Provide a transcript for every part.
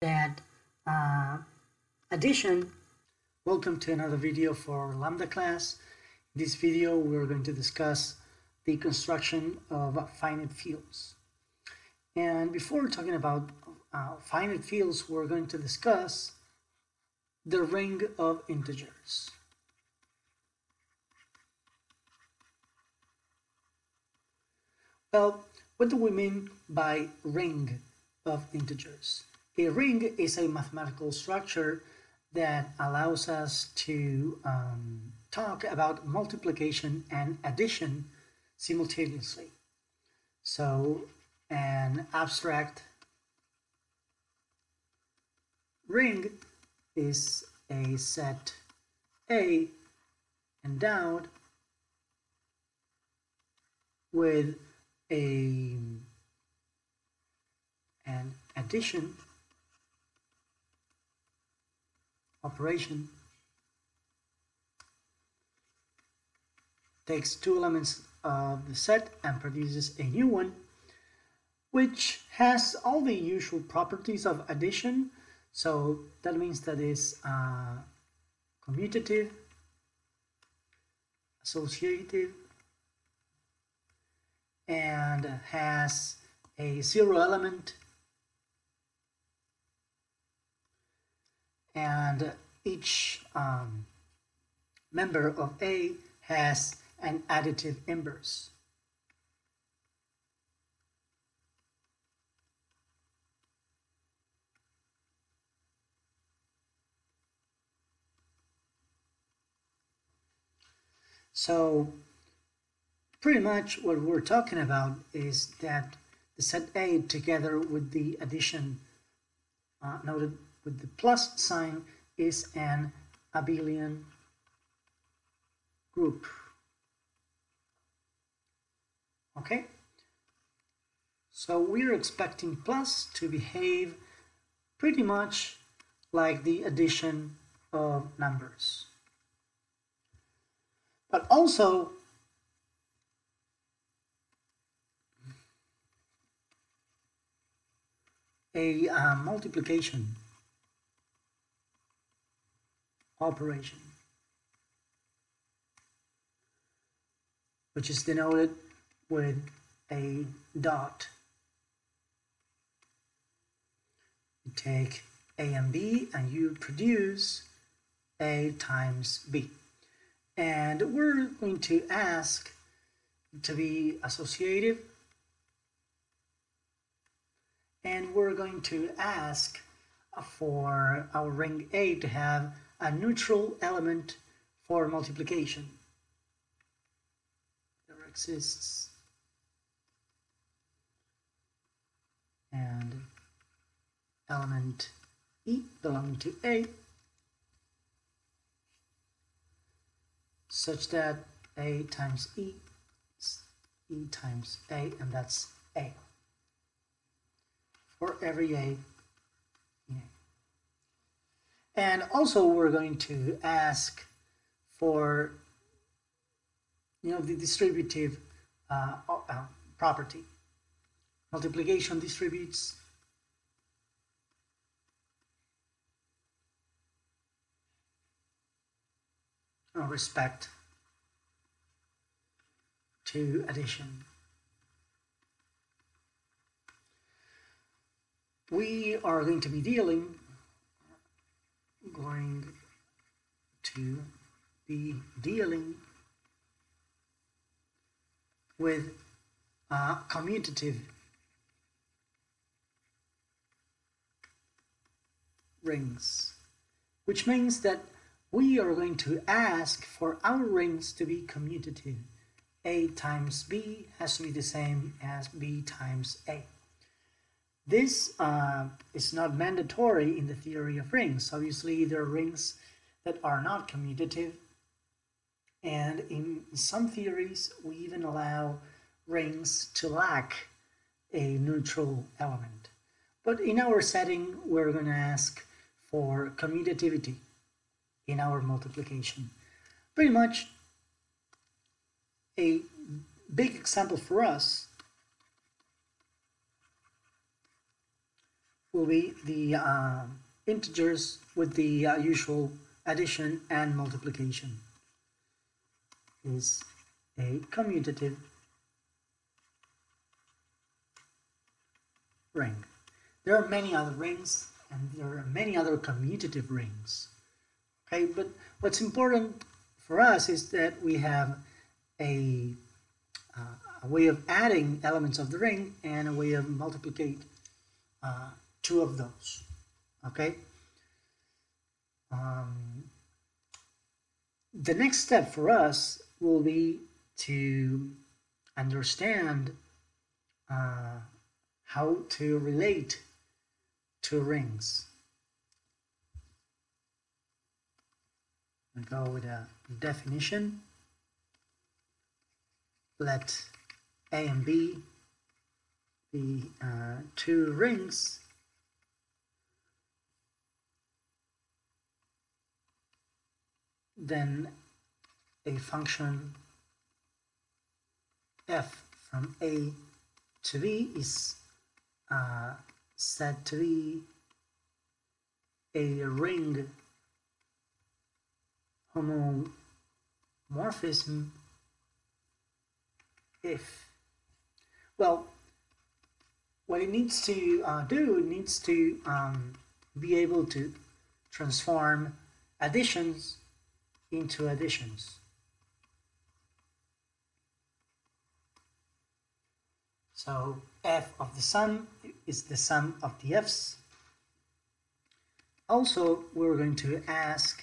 that addition. Welcome to another video for Lambda class. In this video we're going to discuss the construction of finite fields. And before talking about finite fields, we're going to discuss the ring of integers. Well, what do we mean by ring of integers? A ring is a mathematical structure that allows us to talk about multiplication and addition simultaneously. So an abstract ring is a set A endowed with an addition operation, takes two elements of the set and produces a new one, which has all the usual properties of addition. So that means that it's commutative, associative, and has a zero element, and each member of A has an additive inverse. So pretty much what we're talking about is that the set A together with the addition noted with the plus sign is an abelian group. Okay, so we're expecting plus to behave pretty much like the addition of numbers, but also a multiplication operation, which is denoted with a dot. You take A and B and you produce A times B. And we're going to ask to be associative, and we're going to ask for our ring A to have a neutral element for multiplication. There exists an element E belonging to A such that A times E is E times A, and that's A for every A in A. And also we're going to ask for the distributive property. Multiplication distributes in respect to addition. We are going to be dealing with commutative rings, which means that we are going to ask for our rings to be commutative. A times B has to be the same as B times A. This is not mandatory in the theory of rings. Obviously, there are rings that are not commutative, and in some theories, we even allow rings to lack a neutral element. But in our setting, we're going to ask for commutativity in our multiplication. Pretty much a big example for us will be the integers with the usual addition and multiplication. Is a commutative ring. There are many other rings and there are many other commutative rings. Okay, but what's important for us is that we have a way of adding elements of the ring and a way of multiplicate two of those. Okay. The next step for us will be to understand how to relate two rings. I'll go with a definition. Let A and B be two rings then a function f from A to B is said to be a ring homomorphism if, well, what it needs to do, it needs to be able to transform additions into additions. So f of the sum is the sum of the f's. Also, we're going to ask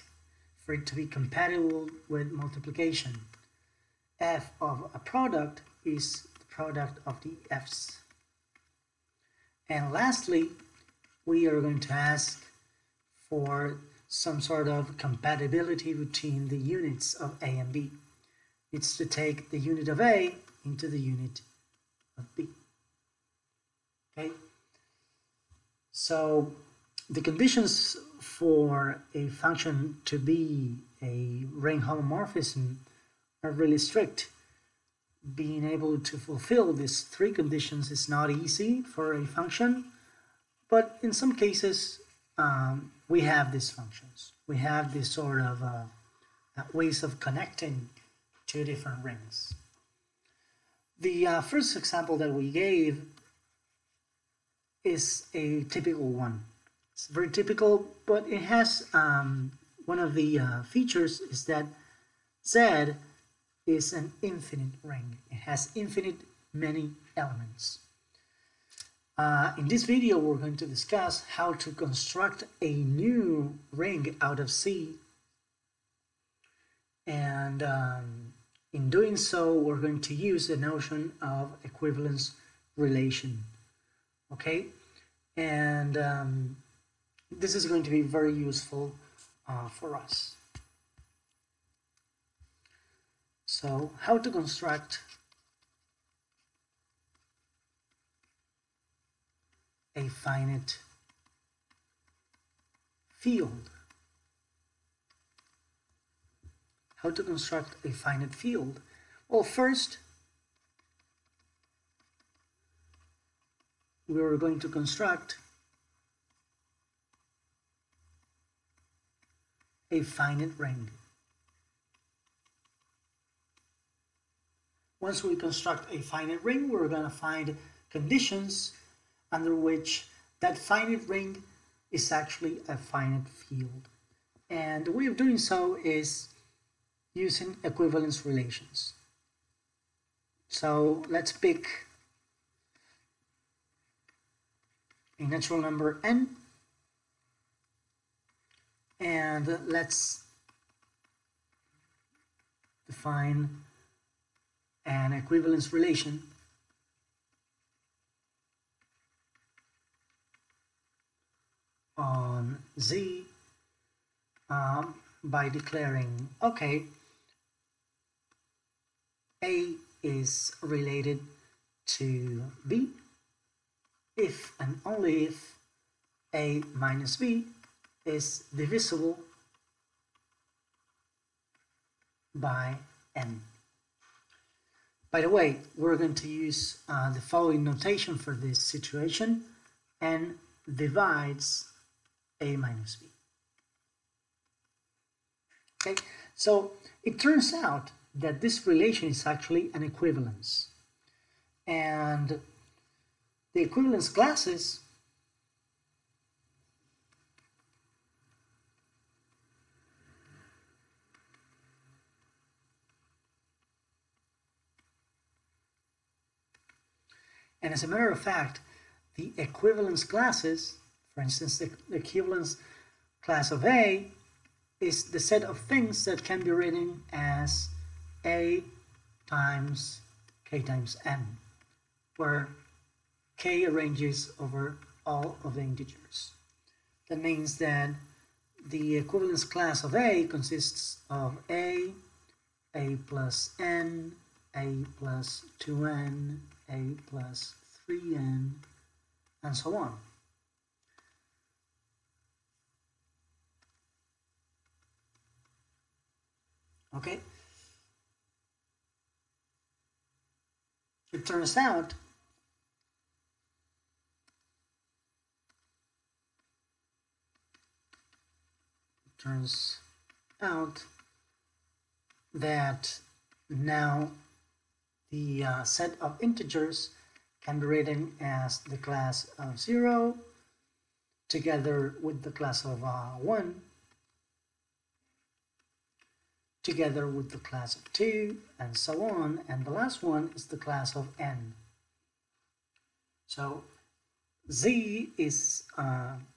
for it to be compatible with multiplication. F of a product is the product of the f's. And lastly, we are going to ask for some sort of compatibility between the units of A and B. It's to take the unit of A into the unit of B. Okay? So the conditions for a function to be a ring homomorphism are really strict. Being able to fulfill these three conditions is not easy for a function, but in some cases we have these functions. We have this sort of ways of connecting two different rings. The first example that we gave is a typical one. It's very typical, but it has one of the features is that Z is an infinite ring. It has infinite many elements. In this video, we're going to discuss how to construct a new ring out of C. And in doing so, we're going to use the notion of equivalence relation. Okay? And this is going to be very useful for us. So, how to construct a finite field. How to construct a finite field? Well, first, we're going to construct a finite ring. Once we construct a finite ring, we're going to find conditions under which that finite ring is actually a finite field. And the way of doing so is using equivalence relations. So let's pick a natural number n, and let's define an equivalence relation on Z by declaring, okay, A is related to B if and only if A minus B is divisible by n. By the way, we're going to use the following notation for this situation. N divides a minus b. Okay, so it turns out that this relation is actually an equivalence. And the equivalence classes and as a matter of fact, the equivalence classes, for instance, the equivalence class of A is the set of things that can be written as A times K times N, where K arranges over all of the integers. That means that the equivalence class of A consists of A plus N, A plus 2N, A plus 3N, and so on. Okay? It turns out that now the set of integers can be written as the class of 0 together with the class of 1 together with the class of 2 and so on, and the last one is the class of n. So Z is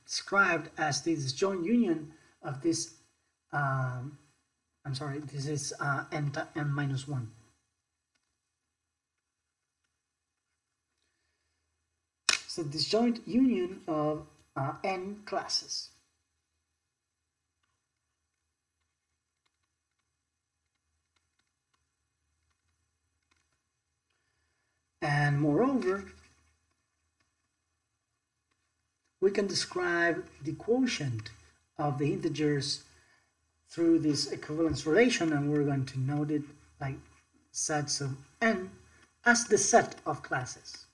described as this disjoint union of this this is n minus 1. So disjoint union of n classes. And moreover, we can describe the quotient of the integers through this equivalence relation, and we're going to note it like sets of n as the set of classes.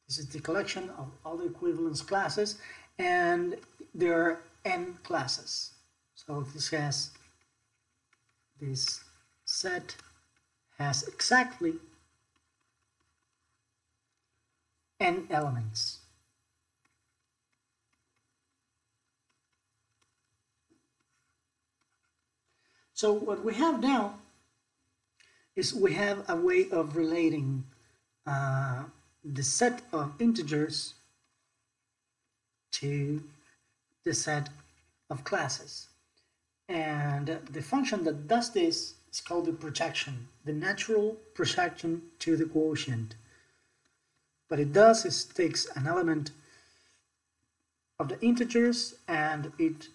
This is the collection of all the equivalence classes, and there are n classes. So this set has exactly n elements. So what we have now is we have a way of relating the set of integers to the set of classes. And the function that does this is called the projection, the natural projection to the quotient. What it does is takes an element of the integers and it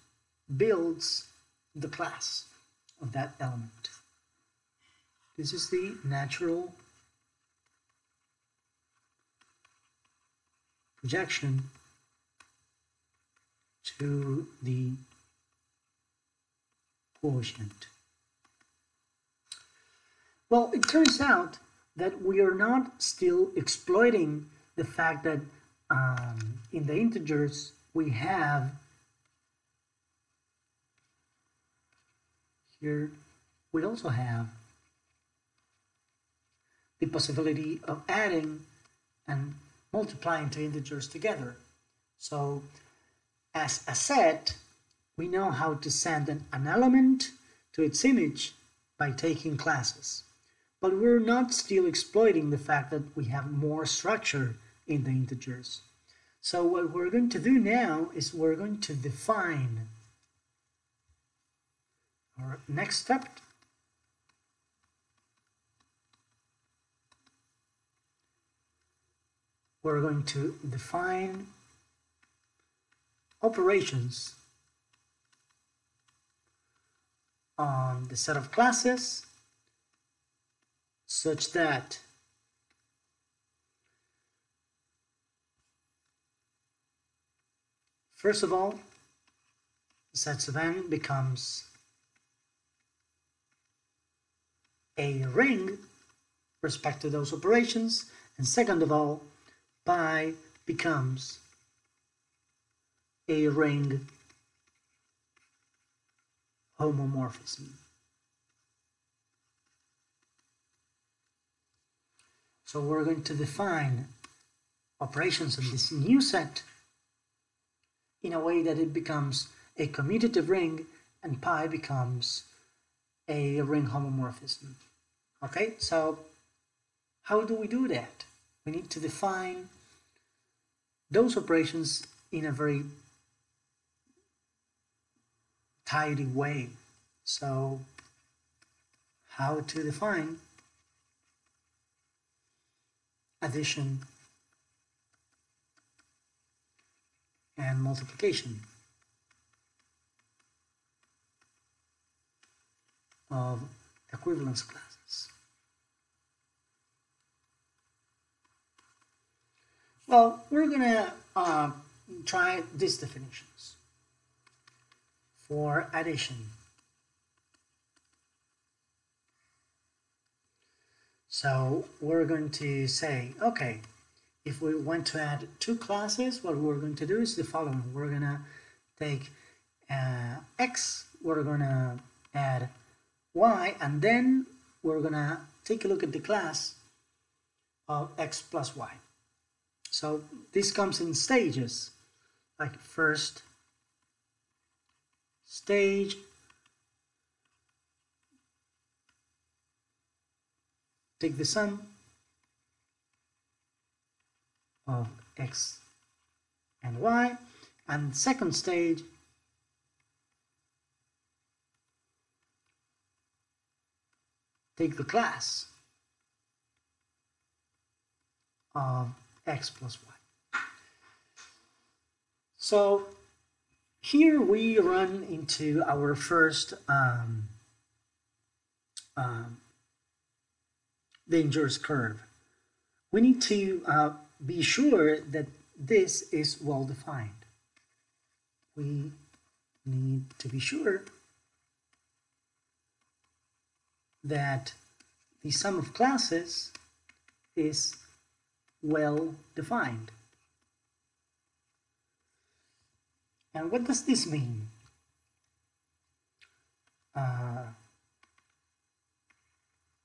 builds the class of that element. This is the natural projection to the quotient. Well, it turns out that we are not still exploiting the fact that in the integers we have here, we also have the possibility of adding and multiplying two integers together. So as a set, we know how to send an element to its image by taking classes. But we're not still exploiting the fact that we have more structure in the integers. So what we're going to do now is we're going to define our next step. We're going to define operations on the set of classes such that first of all, the sets of n becomes a ring respect to those operations. And second of all, pi becomes a ring homomorphism. So we're going to define operations in this new set in a way that it becomes a commutative ring and pi becomes a ring homomorphism. Okay, so how do we do that? We need to define those operations in a very tidy way. So how to define addition and multiplication of equivalence classes. Well, we're gonna try these definitions for addition. So we're going to say, okay, if we want to add two classes, what we're going to do is the following. We're gonna take x, we're gonna add y, and then we're gonna take a look at the class of x plus y. So this comes in stages, like first stage, take the sum of x and y, and second stage, take the class of x plus y. So here we run into our first dangerous curve. We need to be sure that this is well defined. We need to be sure that the sum of classes is well defined. And what does this mean?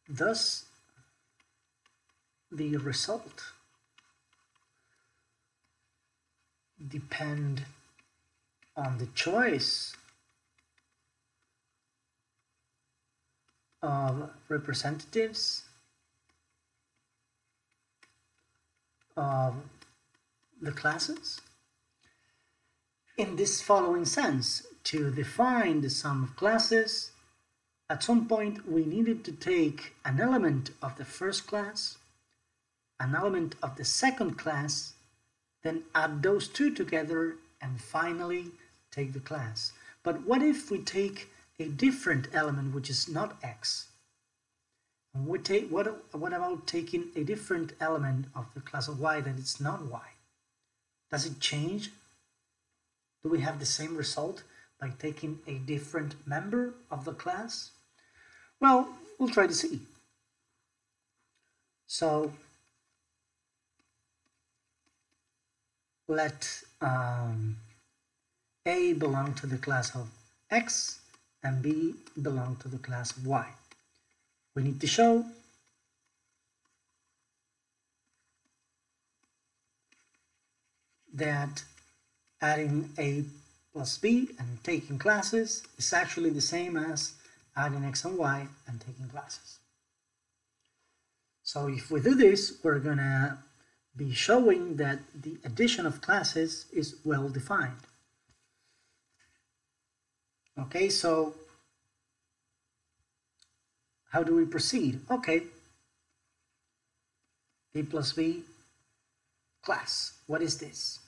Thus, the result depend on the choice of representatives of the classes in this following sense. To define the sum of classes, at some point we needed to take an element of the first class, an element of the second class, then add those two together and finally take the class. But what if we take a different element which is not x? And we take, what about taking a different element of the class of y that is not y? Does it change? Do we have the same result by taking a different member of the class? Well, we'll try to see. So let A belong to the class of x and B belong to the class of y. We need to show that adding A plus B and taking classes is actually the same as adding x and y and taking classes. So if we do this, we're gonna be showing that the addition of classes is well defined. Okay, so how do we proceed? Okay, A plus B class. What is this?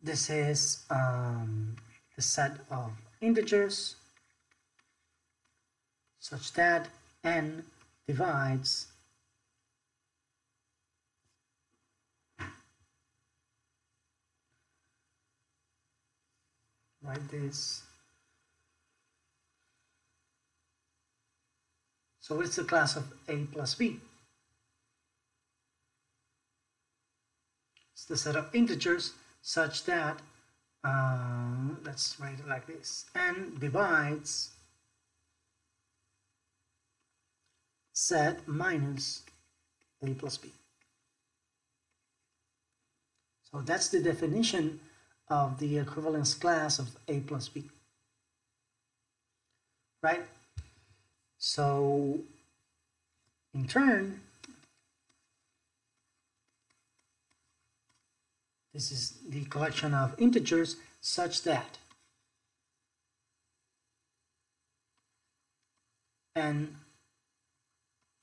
This is the set of integers such that n divides write this So it's the class of A plus B. It's the set of integers such that, let's write it like this, n divides z minus A plus B. So that's the definition of the equivalence class of A plus B. Right? So, in turn, this is the collection of integers such that n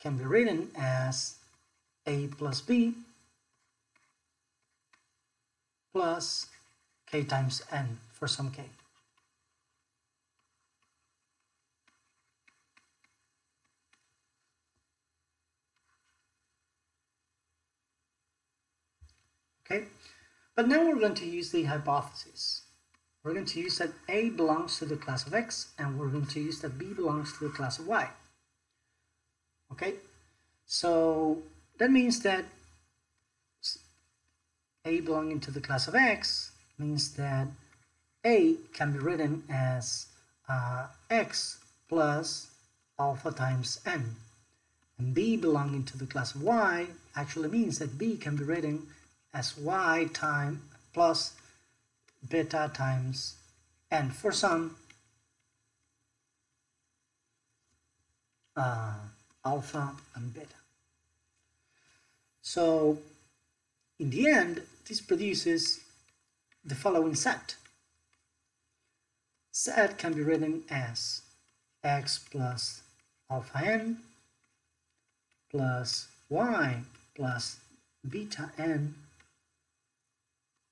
can be written as A plus B plus k times n for some k. Okay, but now we're going to use the hypothesis. We're going to use that A belongs to the class of X, and we're going to use that B belongs to the class of Y. Okay, so that means that A belonging to the class of X means that A can be written as X plus alpha times n. And B belonging to the class of Y actually means that B can be written as Y time plus beta times n for some alpha and beta. So in the end, this produces the following set. Z can be written as X plus alpha n plus Y plus beta n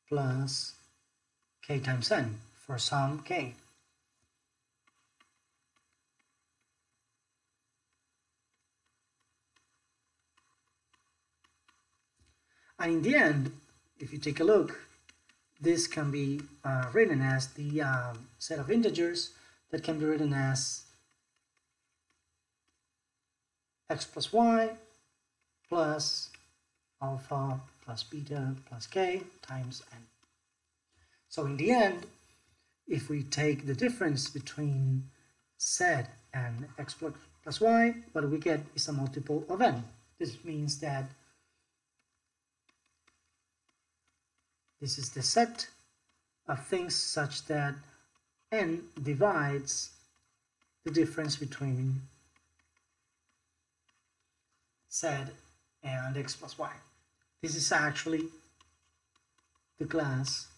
plus k times n for some k. And in the end, if you take a look, this can be written as the set of integers that can be written as x plus y plus alpha plus beta plus k times n. So in the end, if we take the difference between z and x plus y, what we get is a multiple of n. This means that this is the set of things such that n divides the difference between z and x plus y. This is actually the class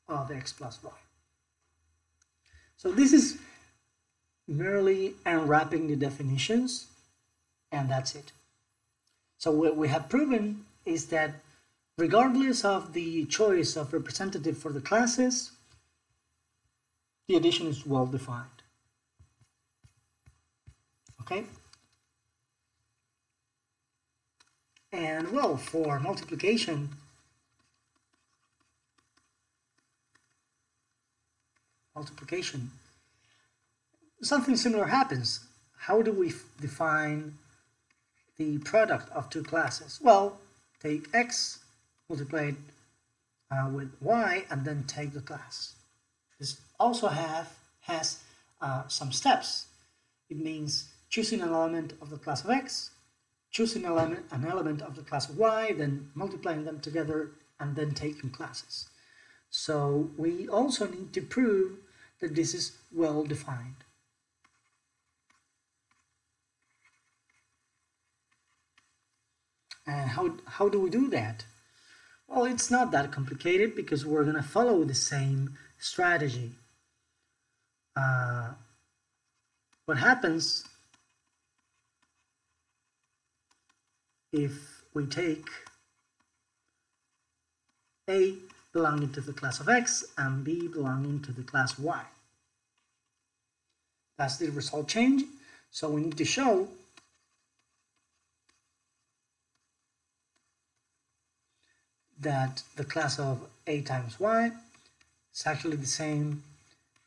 of x plus y. So this is merely unwrapping the definitions, and that's it. So what we have proven is that regardless of the choice of representative for the classes, the addition is well defined. Okay? And well, for multiplication, something similar happens. How do we define the product of two classes? Well, take x, multiply it with y, and then take the class. This also has some steps. It means choosing an element of the class of x, choosing an element of the class of y, then multiplying them together, and then taking classes. So we also need to prove that this is well defined. And how do we do that? Well, it's not that complicated because we're going to follow the same strategy. What happens if we take A belonging to the class of X and B belonging to the class Y? That's the result change. So we need to show that the class of A times Y is actually the same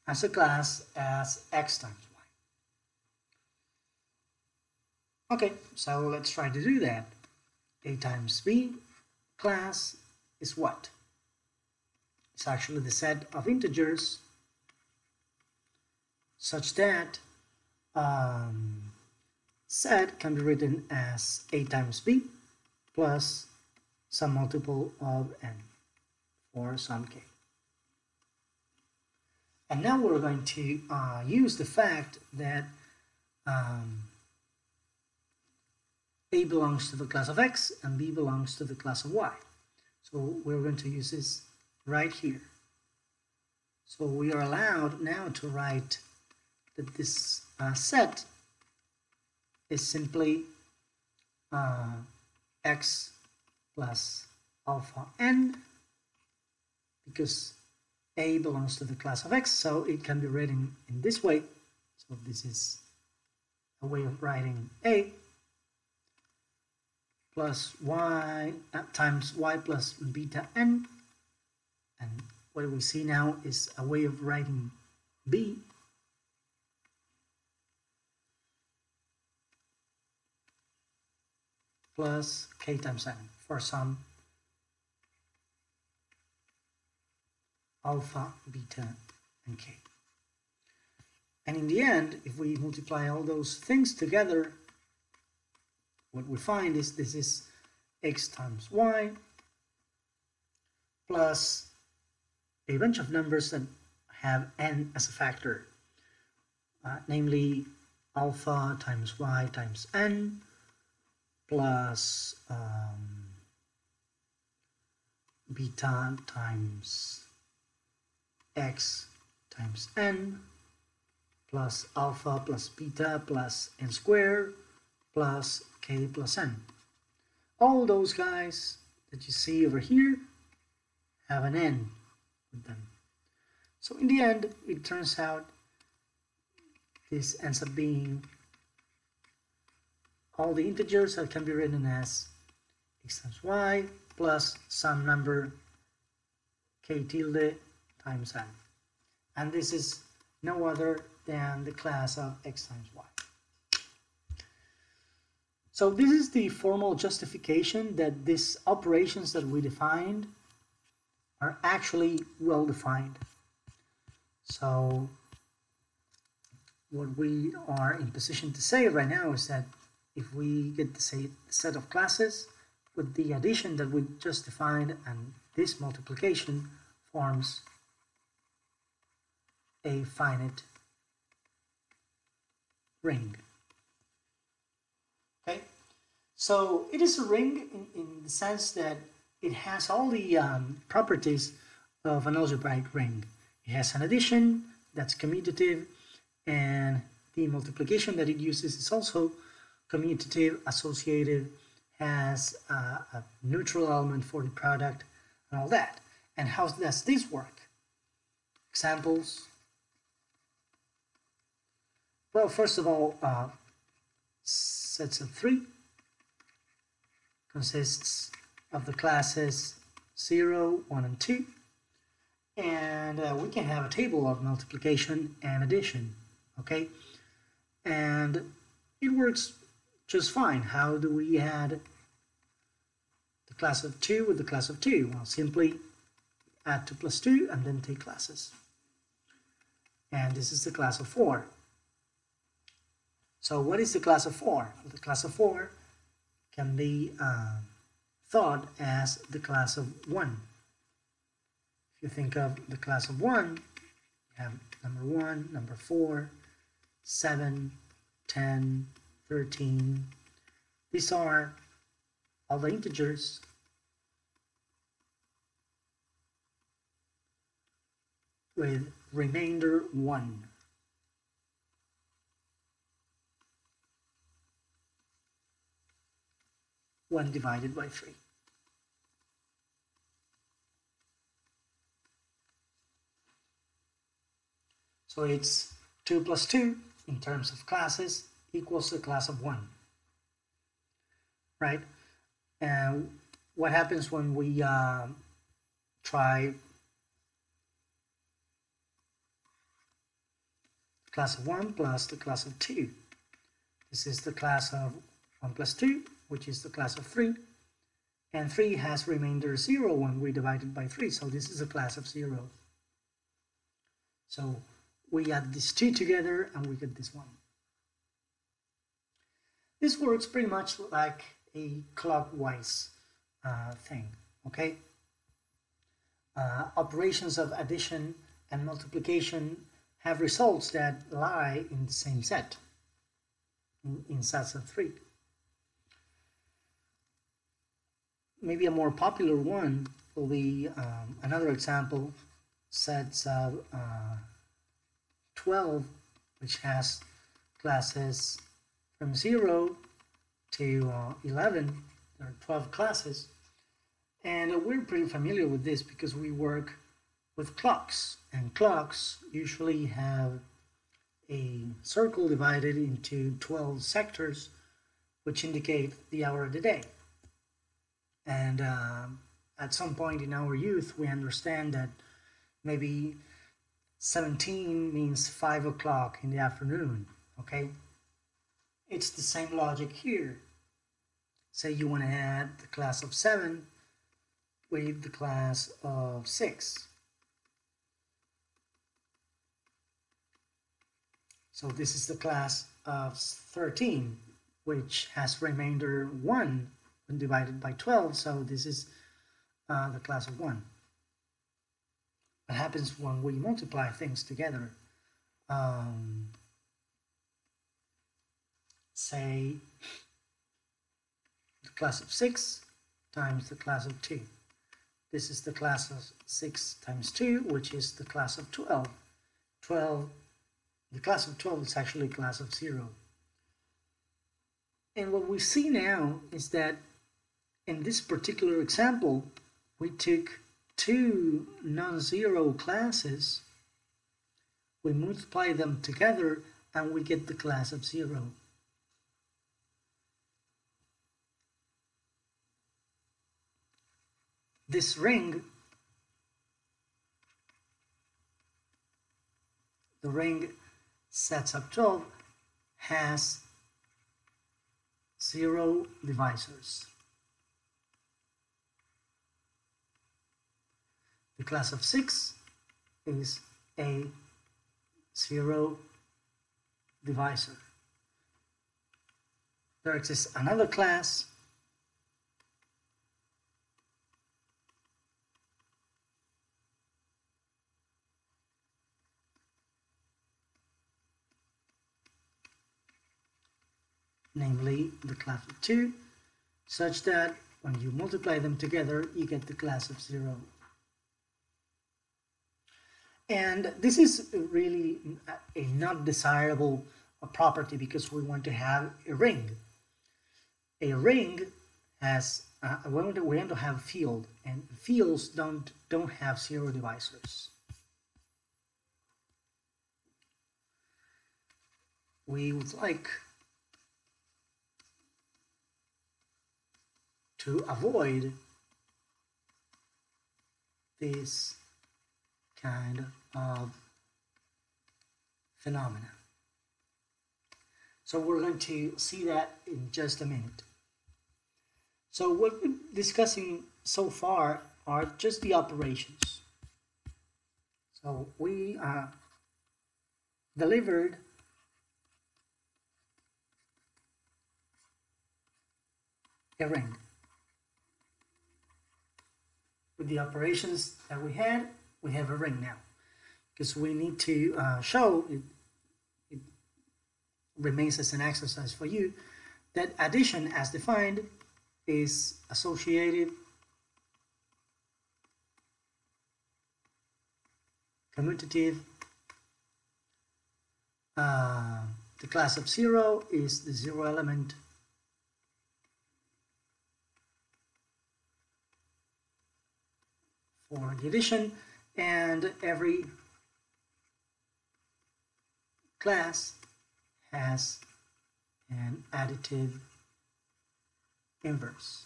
as the class as X times Y. Okay, so let's try to do that. A times B class is what? It's actually the set of integers such that set can be written as A times B plus some multiple of n for some k. And now we're going to use the fact that A belongs to the class of X and B belongs to the class of Y. So we're going to use this right here. So we are allowed now to write that this set is simply X plus alpha n, because A belongs to the class of X, so it can be written in this way. So this is a way of writing A plus Y times Y plus beta n, and what we see now is a way of writing B plus k times n for some alpha, beta, and k. And in the end, if we multiply all those things together, what we find is this is x times y plus a bunch of numbers that have n as a factor, namely alpha times y times n plus beta times x times n plus alpha plus beta plus n squared plus k plus n. All those guys that you see over here have an n with them. So in the end, it turns out this ends up being all the integers that can be written as x times y plus some number k tilde times n. And this is no other than the class of x times y. So this is the formal justification that these operations that we defined are actually well defined. So what we are in position to say right now is that if we get the set of classes with the addition that we just defined, and this multiplication forms a finite ring. Okay, so it is a ring in the sense that it has all the properties of an algebraic ring. It has an addition that's commutative, and the multiplication that it uses is also commutative, associative, has a neutral element for the product, and all that. And how does this work? Examples. Well, first of all, sets of 3 consists of the classes 0, 1, and 2. And we can have a table of multiplication and addition, okay? And it works just fine. How do we add the class of 2 with the class of 2? Well, simply add 2 plus 2 and then take classes. And this is the class of 4. So what is the class of 4? Well, the class of 4 can be thought as the class of 1. If you think of the class of 1, you have number 1, number 4, 7, 10, 13. These are all the integers with remainder 1. One divided by 3. So it's 2 plus 2 in terms of classes equals the class of 1. Right? And what happens when we try class of 1 plus the class of 2? This is the class of 1 plus 2, which is the class of 3, and 3 has remainder 0 when we divide it by 3, so this is a class of 0. So we add these two together and we get this one. This works pretty much like a clockwise thing, okay? Operations of addition and multiplication have results that lie in the same set, in sets of 3. Maybe a more popular one will be another example, sets of 12, which has classes from 0 to 11. There are 12 classes, and we're pretty familiar with this because we work with clocks, and clocks usually have a circle divided into 12 sectors, which indicate the hour of the day. And at some point in our youth, we understand that maybe 17 means 5 o'clock in the afternoon, okay? It's the same logic here. Say you want to add the class of 7 with the class of 6. So this is the class of 13, which has remainder 1 when divided by 12, so this is the class of 1. What happens when we multiply things together? Say the class of 6 times the class of 2. This is the class of 6 times 2, which is the class of 12. The class of 12 is actually class of 0. And what we see now is that in this particular example, we took two non-zero classes, we multiply them together, and we get the class of 0. This ring, the ring sets of 12, has 0 divisors. The class of 6 is a 0 divisor. There exists another class namely the class of 2, such that when you multiply them together, you get the class of 0. And this is really a not desirable property because we want to have a ring. A ring has, we want to have a field, and fields don't have 0 divisors. We would like to avoid this kind of phenomena. So we're going to see that in just a minute. So what we're discussing so far are just the operations. So we delivered a ring. With the operations that we had, we have a ring now. Because we need to show, it remains as an exercise for you, that addition as defined is associative, commutative. The class of 0 is the 0 element. For the addition, and every class has an additive inverse.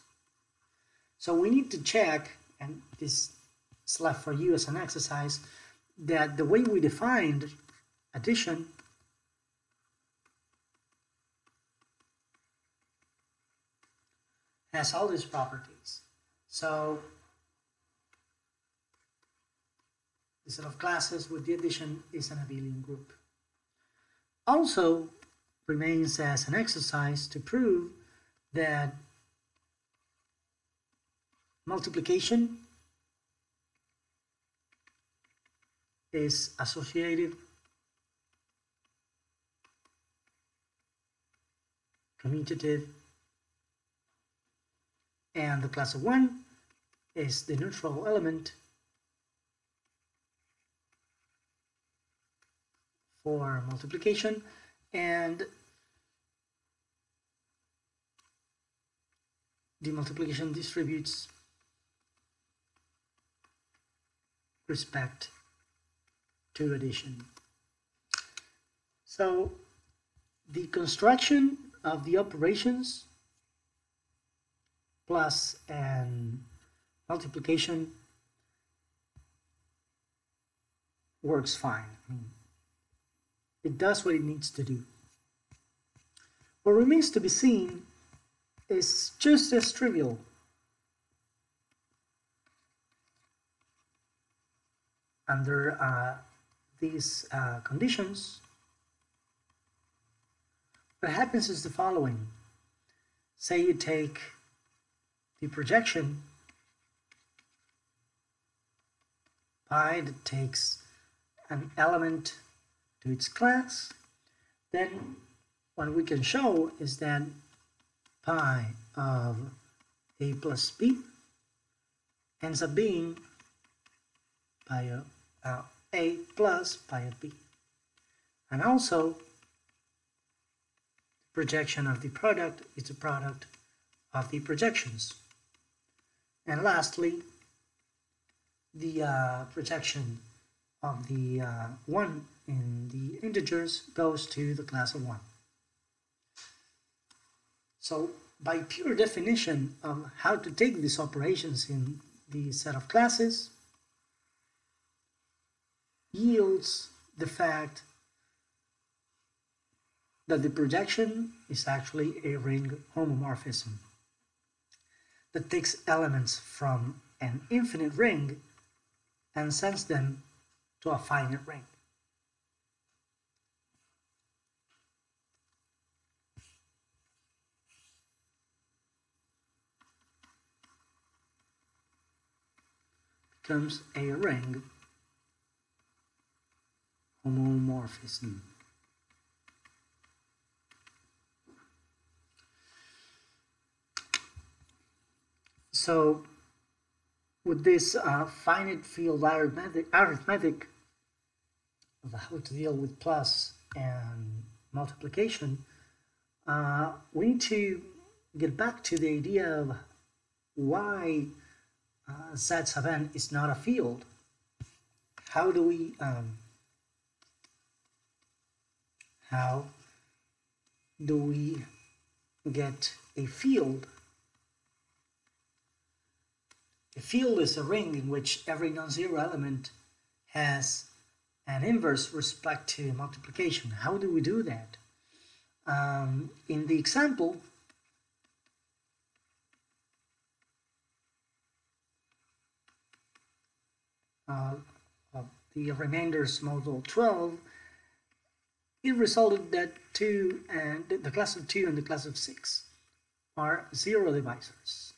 So we need to check, and this is left for you as an exercise, that the way we defined addition has all these properties. So the set of classes with the addition is an abelian group. Also remains as an exercise to prove that multiplication is associative, commutative, and the class of 1 is the neutral element for multiplication, and the multiplication distributes respect to addition. So the construction of the operations plus and multiplication works fine. It does what it needs to do. What remains to be seen is just as trivial. Under these conditions, what happens is the following. Say you take the projection pi that takes an element to its class, then what we can show is that pi of a plus b ends up being pi of a plus pi of b. And also, projection of the product is the product of the projections. And lastly, the projection of the 1 in the integers goes to the class of 1. So by pure definition of how to take these operations in the set of classes yields the fact that the projection is actually a ring homomorphism that takes elements from an infinite ring and sends them to a finite ring. Becomes a ring homomorphism. So with this finite field arithmetic of how to deal with plus and multiplication, we need to get back to the idea of why Z sub n is not a field. How do we get a field? A field is a ring in which every non-zero element has an inverse respect to multiplication. How do we do that? In the example, of the remainders modulo 12, it resulted that the class of 2 and the class of 6 are zero divisors.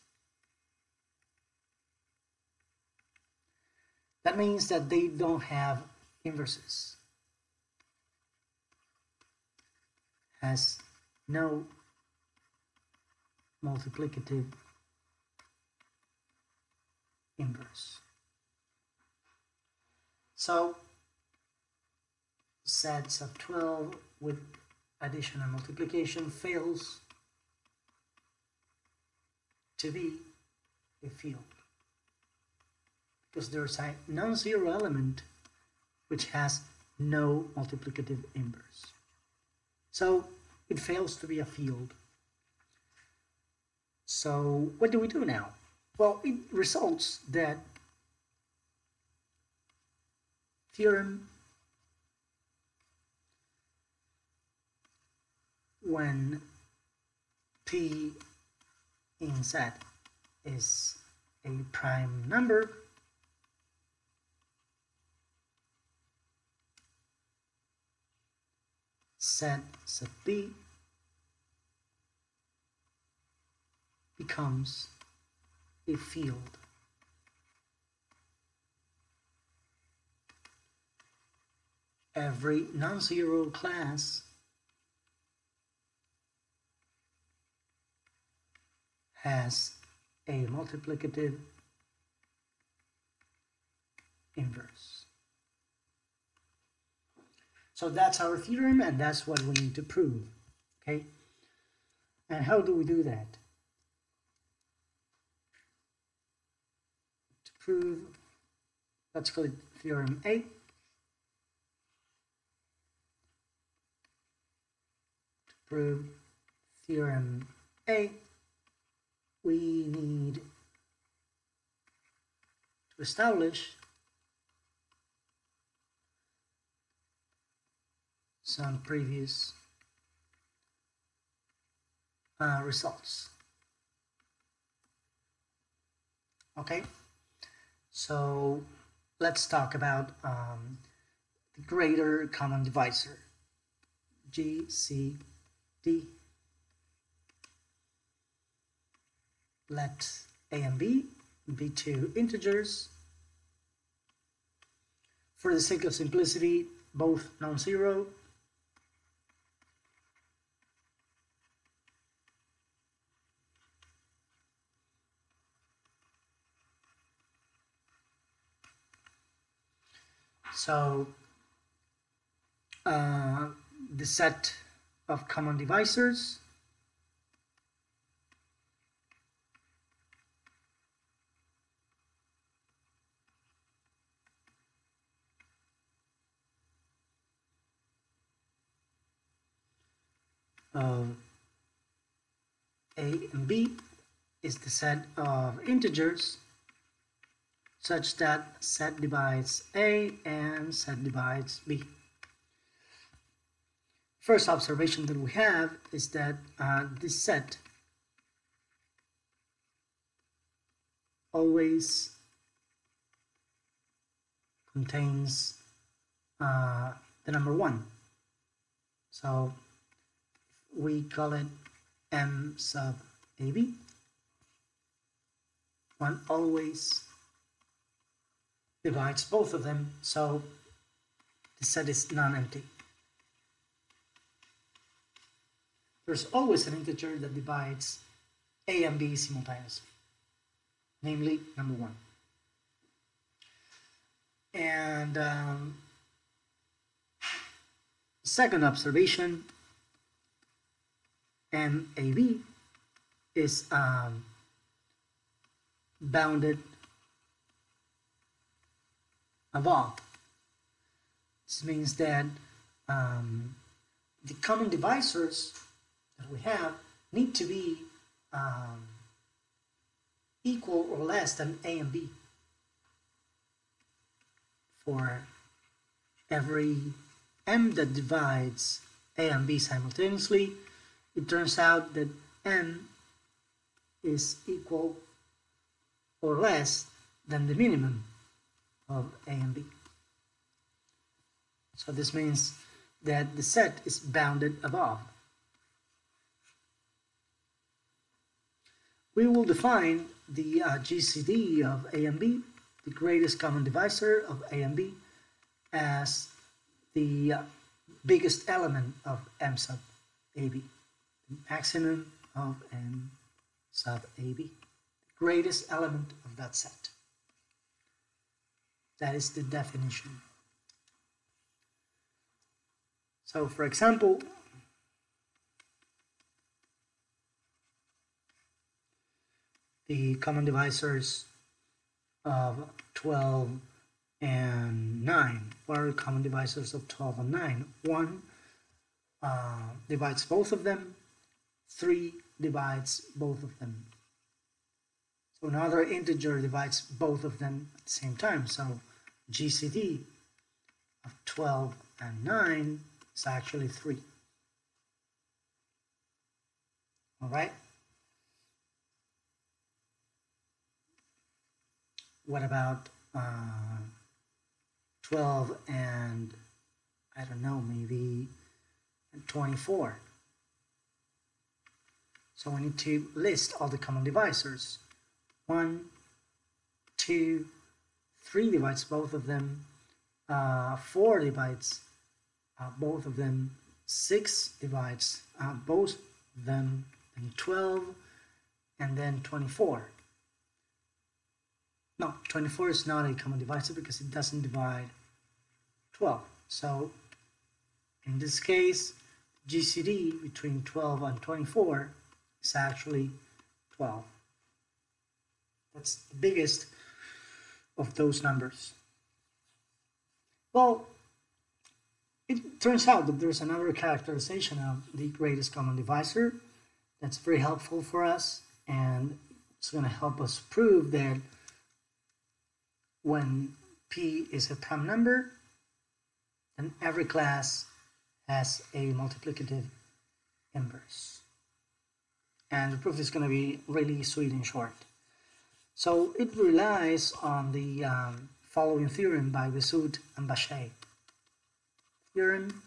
That means that they don't have inverses. Has no multiplicative inverse. So Z sub 12 with addition and multiplication fails to be a field, because there's a non-zero element which has no multiplicative inverse. So it fails to be a field. So what do we do now? Well, it results that theorem, when P in Z is a prime number, Z sub B becomes a field. Every non-zero class has a multiplicative inverse. So that's our theorem, and that's what we need to prove. Okay? And how do we do that? To prove, let's call it theorem A. To prove theorem A, we need to establish some previous results. Okay, so let's talk about the greater common divisor, GCD. Let A and B be two integers. For the sake of simplicity, both non-zero. So the set of common divisors of A and B is the set of integers such that set divides A and set divides B. First observation that we have is that this set always contains the number 1. So we call it M sub AB. 1 always divides both of them, so the set is non-empty. There's always an integer that divides A and B simultaneously, namely number 1. And second observation, MAB is bounded above. This means that the common divisors that we have need to be equal or less than A and B. For every M that divides A and B simultaneously, it turns out that M is equal or less than the minimum of A and B. So this means that the set is bounded above. We will define the GCD of A and B, the greatest common divisor of A and B, as the biggest element of M sub AB, the maximum of M sub AB, the greatest element of that set. That is the definition. So, for example, the common divisors of 12 and 9. What are the common divisors of 12 and 9? 1 divides both of them. 3 divides both of them. So another integer divides both of them at the same time. So GCD of 12 and 9 is actually 3. All right? what about 12 and, I don't know, maybe 24? So we need to list all the common divisors. 1, 2, 3 divides both of them. 4 divides both of them. 6 divides both of them. And 12, and then 24. No, 24 is not a common divisor because it doesn't divide 12. So in this case, GCD between 12 and 24 is actually 12. That's the biggest of those numbers. Well, it turns out that there's another characterization of the greatest common divisor that's very helpful for us, and it's going to help us prove that when P is a prime number, then every class has a multiplicative inverse. And the proof is going to be really sweet and short. So it relies on the following theorem by Bezout and Bachet. Theorem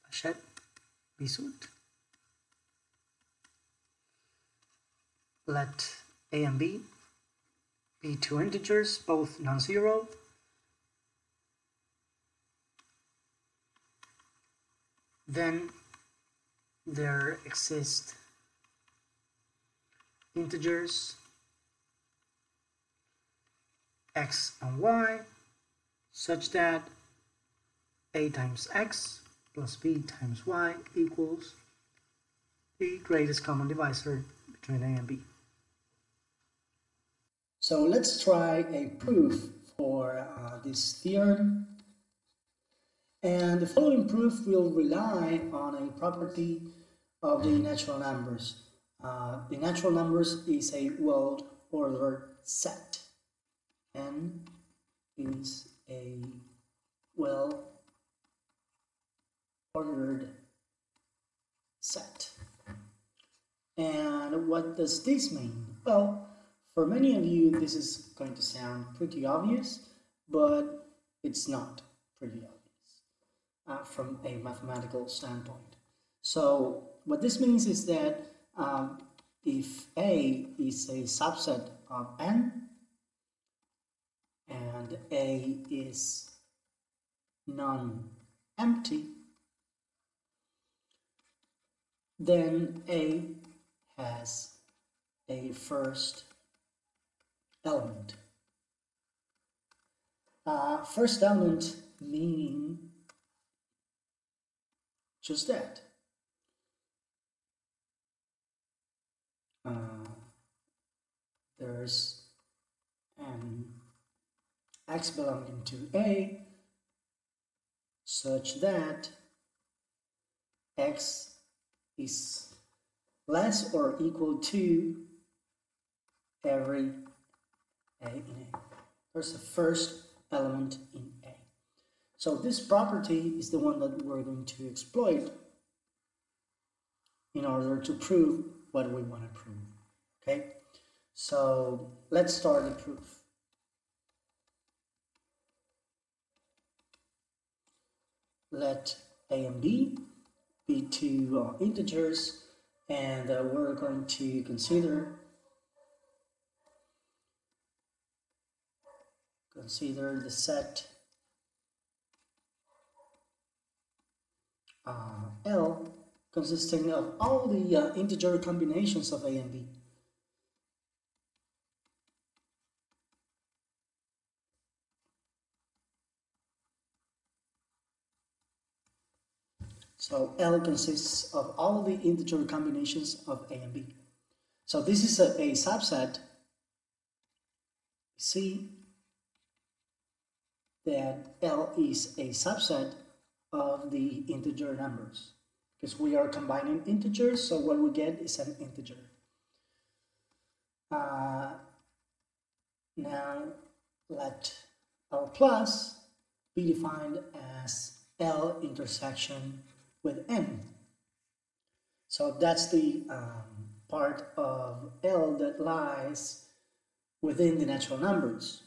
Bachet-Bezout. Let a and b be two integers, both non-zero. Then there exist integers x and y such that a times x plus b times y equals the greatest common divisor between a and b. So let's try a proof for this theorem. And the following proof will rely on a property of the natural numbers. The natural numbers is a well-ordered set. N is a well-ordered set. And what does this mean? Well, for many of you, this is going to sound pretty obvious, but it's not pretty obvious from a mathematical standpoint. So what this means is that if A is a subset of N and A is non-empty, then A has a first element. First element meaning just that. There's an x belonging to A such that x is less or equal to every A in A. There's a first element in A. So this property is the one that we're going to exploit in order to prove what we want to prove. Okay, so let's start the proof. Let A and B be two integers, and we're going to consider the set L consisting of all the integer combinations of A and B. So L consists of all the integer combinations of A and B. So this is a subset. See that L is a subset of the integer numbers because we are combining integers, so what we get is an integer. Now let L plus be defined as L intersection with N. So that's the part of L that lies within the natural numbers,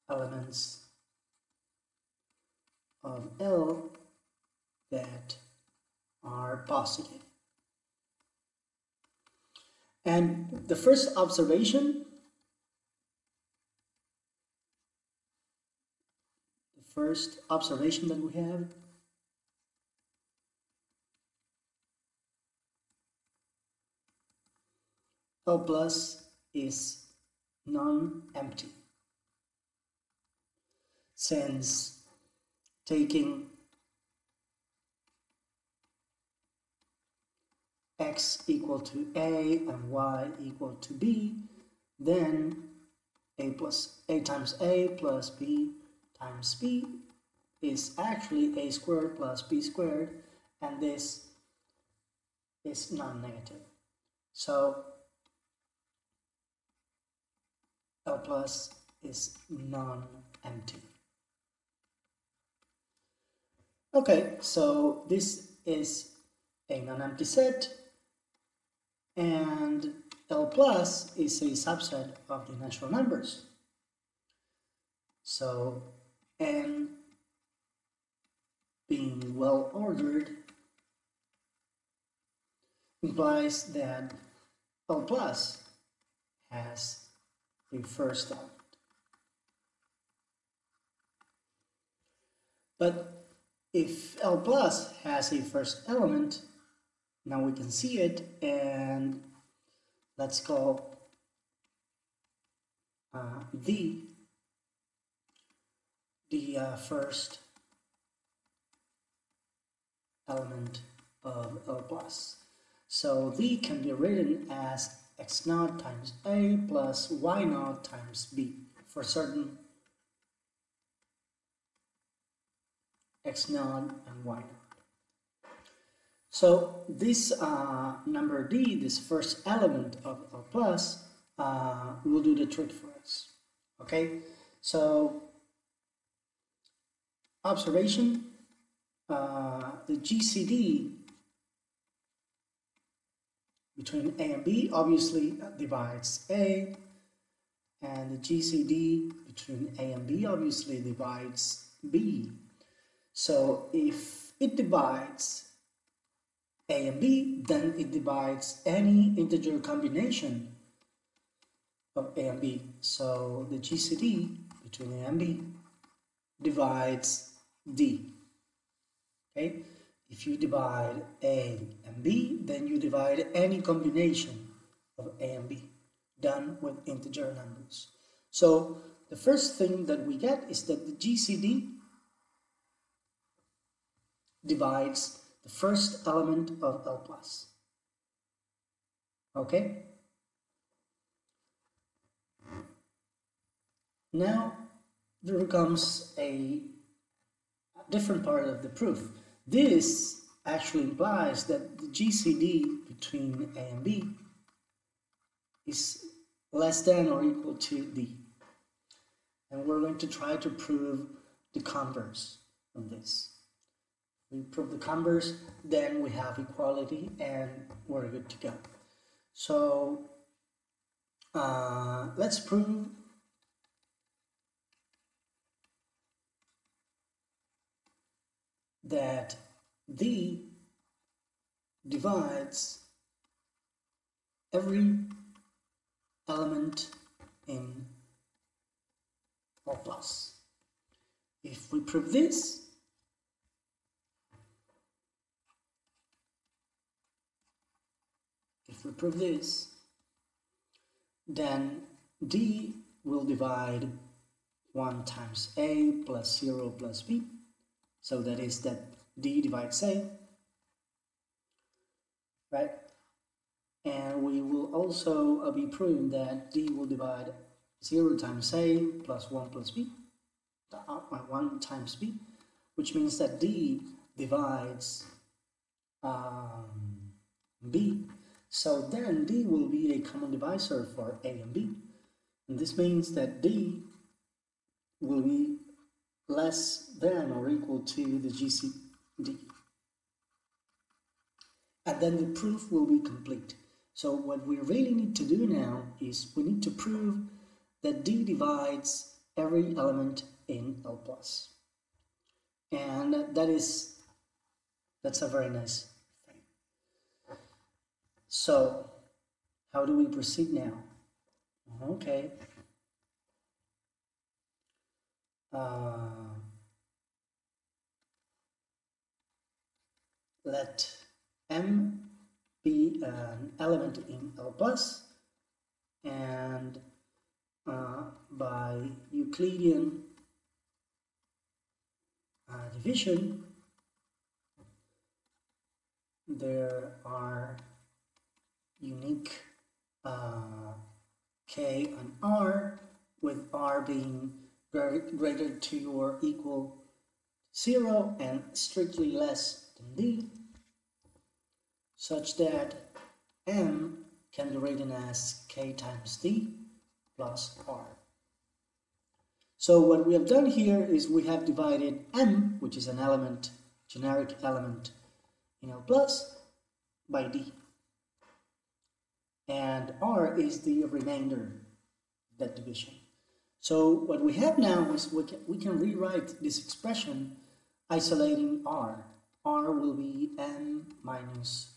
elements of L that are positive. And the first observation that we have L plus is non-empty, since taking x equal to a and y equal to b, then a times a plus b times b is actually a squared plus b squared, and this is non-negative. So L plus is non-empty. Okay, so this is a non-empty set, and L plus is a subset of the natural numbers. So n being well ordered implies that L plus has a first element. But if L plus has a first element, now we can see it, and let's call the first element of L plus. So the can be written as x naught times a plus y naught times b for certain x naught and y naught. So this number d, this first element of L plus, will do the trick for us. Okay, so observation, the GCD between a and b obviously divides a, and the GCD between a and b obviously divides b. So if it divides a and b, then it divides any integer combination of a and b. So the GCD between a and b divides d. Okay? If you divide a and b, then you divide any combination of a and b done with integer numbers. So the first thing that we get is that the GCD divides the first element of L plus. Okay? Now there comes a different part of the proof. This actually implies that the GCD between a and b is less than or equal to d. And we're going to try to prove the converse of this. We prove the converse, then we have equality and we're good to go. So let's prove that d divides every element in L plus. If we prove this, then d will divide 1 times a plus 0 plus b. So that is that d divides a, right? And we will also be proving that d will divide 0 times a plus 1 plus b, 1 times b, which means that d divides b. So then d will be a common divisor for a and b. And this means that d will be less than or equal to the GCD. And then the proof will be complete. So what we really need to do now is we need to prove that D divides every element in L plus. And that's a very nice thing. So how do we proceed now? Okay. Let M be an element in L plus, and by Euclidean division, there are unique K and R, with R being greater to or equal to 0 and strictly less than D, such that M can be written as K times D plus R. So what we have done here is we have divided M, which is an element, generic element in L plus, by D. And R is the remainder of that division. So what we have now is we can rewrite this expression isolating R. R will be M minus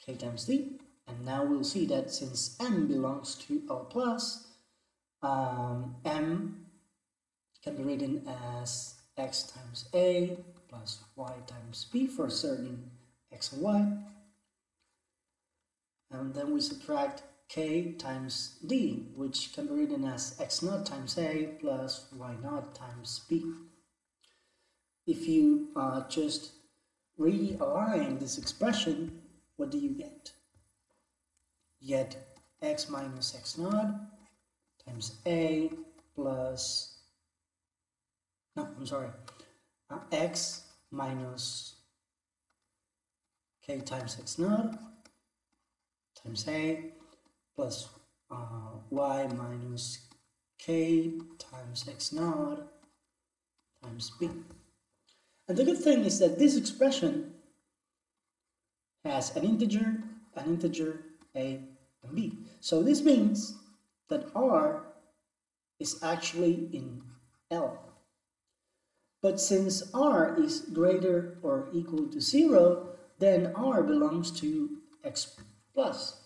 K times D. And now we'll see that since M belongs to L plus, M can be written as X times A plus Y times B for certain X and Y. And then we subtract K times D, which can be written as X naught times A plus Y naught times B. If you just realign this expression, what do you get? You get X minus X naught times A plus, X minus K times X naught times A plus Y minus K times X naught times B. And the good thing is that this expression has an integer, A, and B. So this means that R is actually in L. But since R is greater or equal to 0, then R belongs to X plus.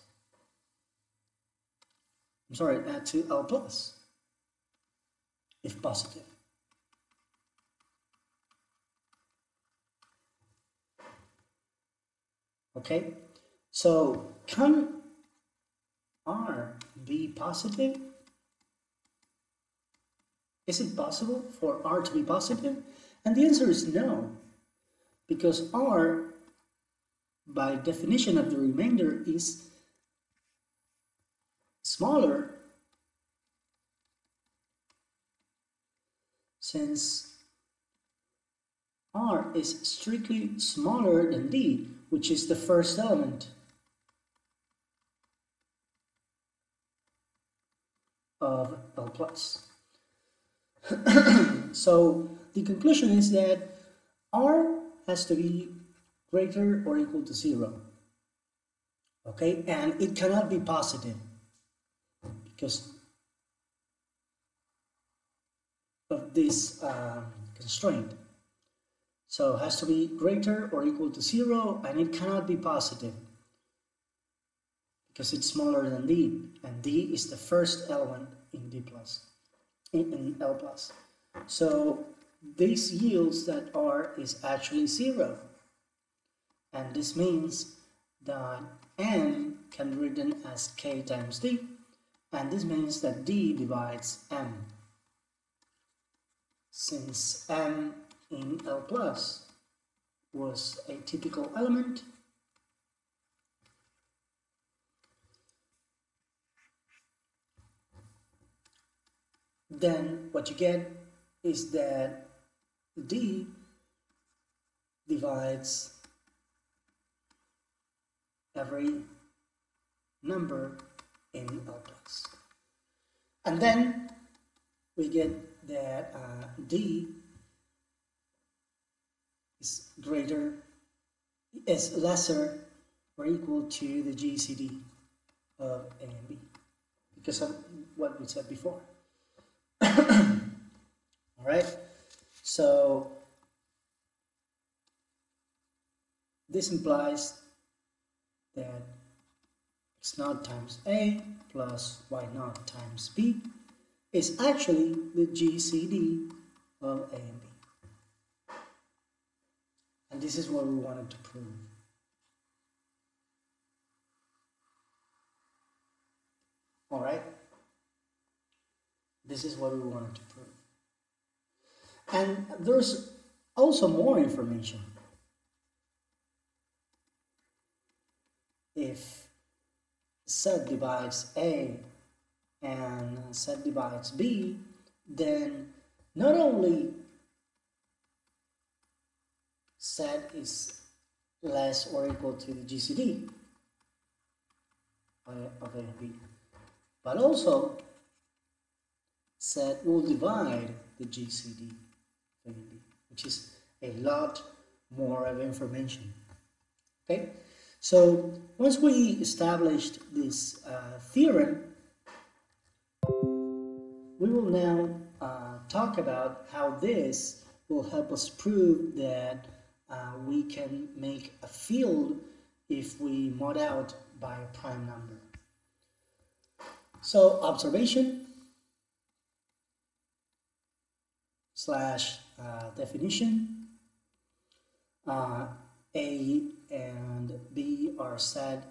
To L plus, if positive. Okay, so can R be positive? Is it possible for R to be positive? And the answer is no, because R, by definition of the remainder, is smaller, since R is strictly smaller than D, which is the first element of L plus. So the conclusion is that R has to be greater or equal to 0. Okay, and it cannot be positive because of this constraint. So it has to be greater or equal to 0, and it cannot be positive because it's smaller than D, and D is the first element in D plus, in L plus. So this yields that R is actually 0, and this means that M can be written as K times D, and this means that D divides M. Since M in L plus was a typical element, then what you get is that D divides every number in L plus. And then we get that D is lesser or equal to the GCD. of A and B because of what we said before. All right, so this implies that x naught times A plus y naught times B is actually the GCD of A and B. And this is what we wanted to prove. All right? This is what we wanted to prove. And there's also more information. If set divides A and set divides B, then not only set is less or equal to the GCD of A and B, but also set will divide the GCD of A and B, which is a lot more of information. Okay, so once we established this theorem, we will now talk about how this will help us prove that we can make a field if we mod out by a prime number. So observation slash definition. A and B are said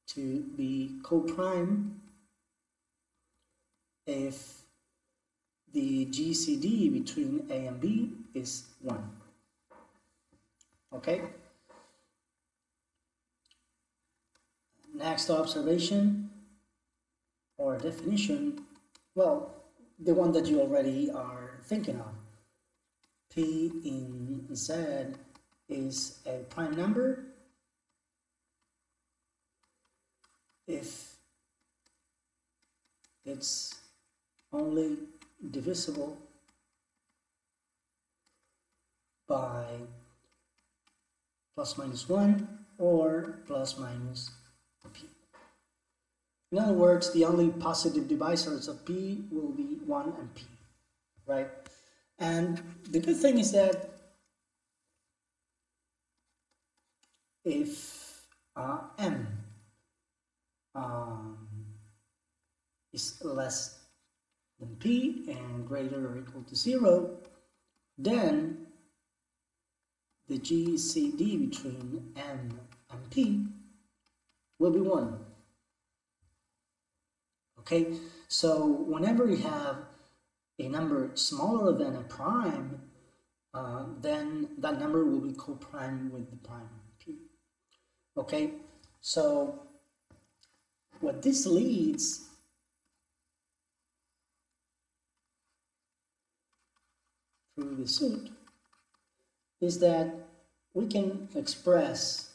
to be co-prime if the GCD between A and B is 1. Okay? Next observation or definition, well, the one that you already are thinking of. P in Z is a prime number if it's only divisible by plus minus 1 or plus minus P. In other words, the only positive divisors of P will be 1 and P, right? And the good thing is that if M is less than P and greater or equal to 0, then the GCD between M and P will be 1. Okay, so whenever we have a number smaller than a prime, then that number will be co-prime with the prime P. Okay, so what this leads through the suit is that we can express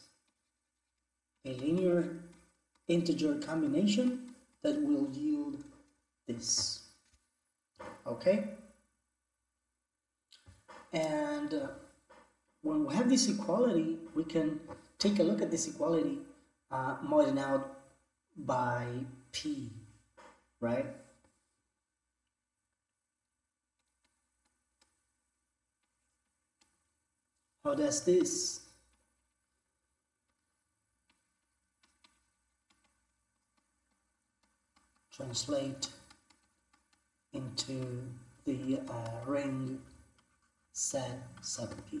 a linear integer combination that will yield this. Okay? And when we have this equality, we can take a look at this equality modded out by P, right? How does this translate into the ring set sub P?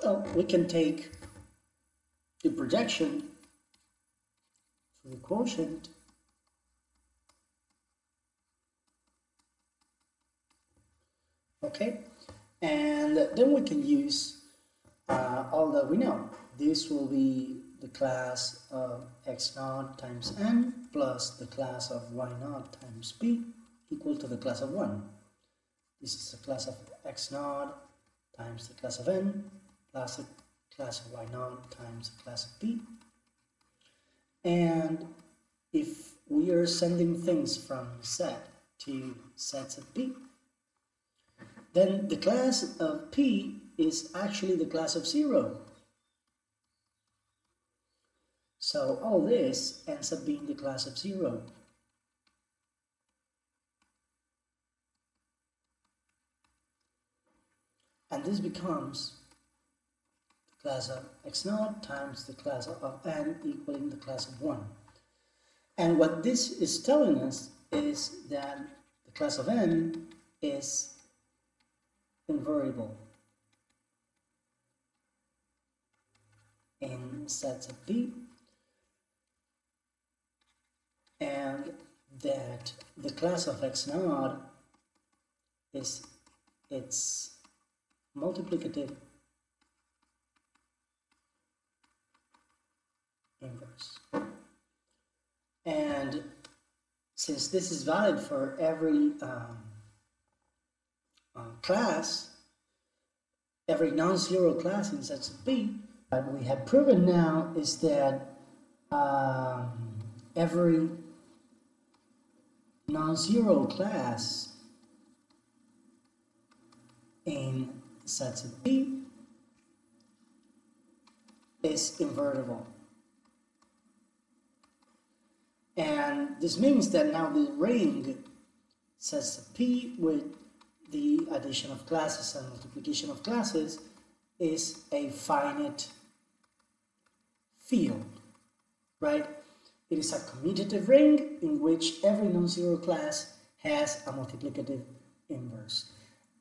Well, we can take the projection for the quotient okay, and then we can use all that we know. This will be the class of x naught times n plus the class of y naught times p equal to the class of 1. This is the class of x naught times the class of n plus the class of y naught times the class of p. And if we are sending things from set to sets of p, then the class of p is actually the class of 0. So all this ends up being the class of 0. And this becomes the class of x0 times the class of n equaling the class of 1. And what this is telling us is that the class of n is invertible in sets of p, and that the class of x0 is its multiplicative inverse. And since this is valid for every class, every non-zero class in sets of p, what we have proven now is that every non-zero class in sets of p is invertible. And this means that now the ring sets of p with the addition of classes and multiplication of classes is a finite field, right? It is a commutative ring in which every non-zero class has a multiplicative inverse.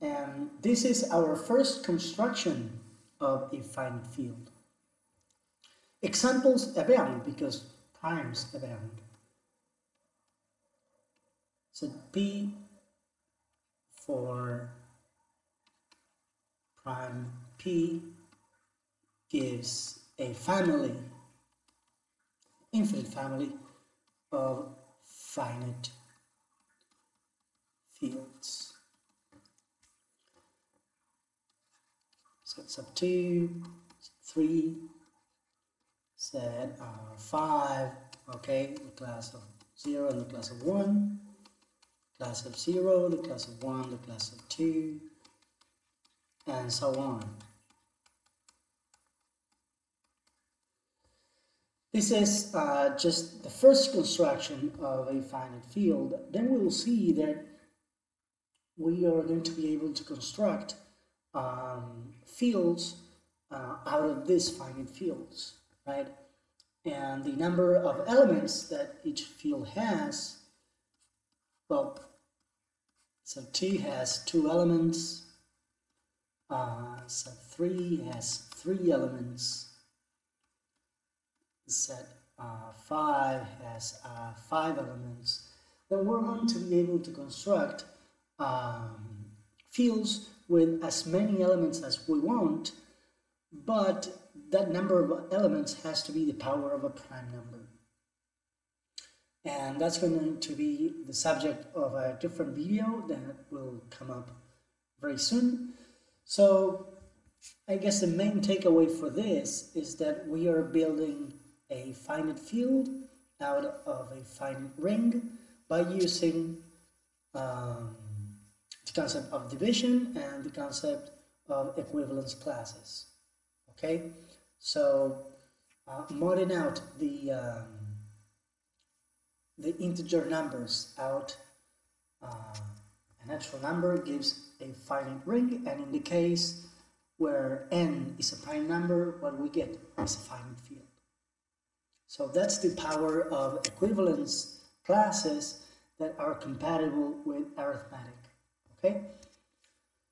And this is our first construction of a finite field. Examples abound because primes abound. So P for prime P gives a family, infinite family of finite fields. Sets of 2, 3, set 5, okay, the class of 0 and the class of 1, class of 0, the class of 1, the class of 2, and so on. This is just the first construction of a finite field. Then we will see that we are going to be able to construct fields out of these finite fields, right? And the number of elements that each field has, well, so 2 has 2 elements, set 3 has 3 elements, set 5 has 5 elements. Then we're going to be able to construct fields with as many elements as we want, but that number of elements has to be the power of a prime number. And that's going to be the subject of a different video that will come up very soon. So I guess the main takeaway for this is that we are building a finite field out of a finite ring by using the concept of division and the concept of equivalence classes. Okay, so modding out the integer numbers out a natural number gives a finite ring, and in the case where n is a prime number, what we get is a finite field. So that's the power of equivalence classes that are compatible with arithmetic. Okay,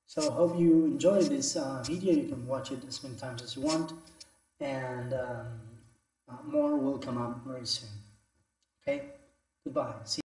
so hope you enjoyed this video. You can watch it as many times as you want, and more will come up very soon. Okay, goodbye. See you.